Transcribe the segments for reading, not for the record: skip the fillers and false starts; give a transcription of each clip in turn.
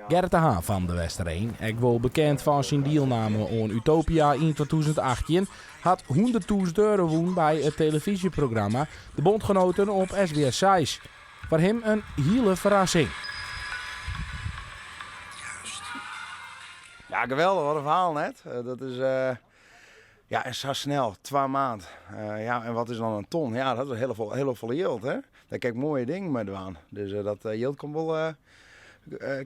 Gerrit de Haan van de Westereen, ook wel bekend van zijn deelname aan Utopia in 2018, had 100.000 euro won bij het televisieprogramma De Bondgenoten op SBS 6. Voor hem een hele verrassing. Ja, geweldig, wat een verhaal net. Dat is, ja, en zo snel, 2 maanden. Ja, en wat is dan een ton? Ja, dat is heel veel yield, hè. Daar kijk mooie dingen mee aan. Dus dat yield komt wel,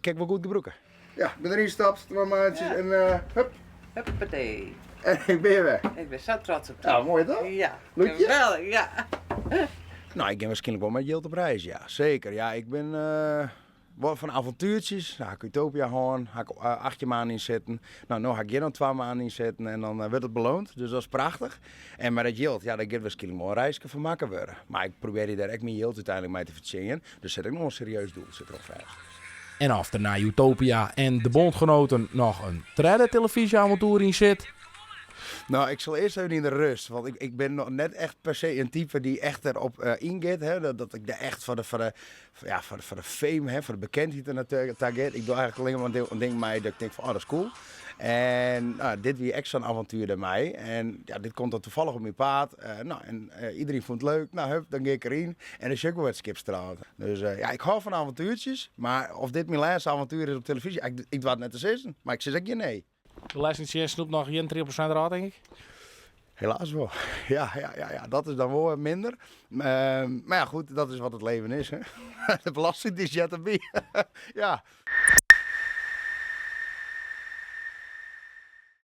kijk wel goed gebruiken. Ja, ik ben erin gestapt, 2 maandjes en hup. Huppatee. En ik ben weer weg. Ik ben zo trots op je. Nou, mooi toch? Ja, Lukt je? geweldig, ja. Nou, ik ben waarschijnlijk wel met yield op reis, ja. Zeker, ja. Ik ben wel van avontuurtjes. Nou, ik Utopia gewoon, ga ik 8 maanden inzetten. Nou, nu ga ik hier dan 2 maanden inzetten en dan werd het beloond. Dus dat is prachtig. En met het yield, ja, daar gaat waarschijnlijk wel een reisje van maken worden. Maar ik probeer daar echt mijn yield uiteindelijk mee te verdienen. Dus zet ik nog een serieus doel, zit erop vast. En of er na Utopia en De Bondgenoten nog een derde televisieavontuur in zit. Nou, ik zal eerst even in de rust. Want ik ben nog net echt per se een type die echt erop ingaat. Hè, dat ik daar echt voor de fame, hè, voor de bekendheid er naartoe gaat. Ik doe eigenlijk alleen maar een ding mee dat ik denk van, oh, dat is cool. En dit weer extra een avontuur bij mij. En ja, dit komt dan toevallig op mijn paard. Iedereen vond het leuk. Nou, hup, dan ga ik erin. En dan is ook wel wat skipstraat. Dus ja, ik hou van avontuurtjes. Maar of dit mijn laatste avontuur is op televisie, ik doe het net te zeggen. Maar ik zeg ook je nee. De licentiërs snoept nog 1-3% raad, denk ik. Helaas wel. Ja, dat is dan wel minder. Maar ja, goed, dat is wat het leven is. Hè? De belasting is jet erbij. Ja.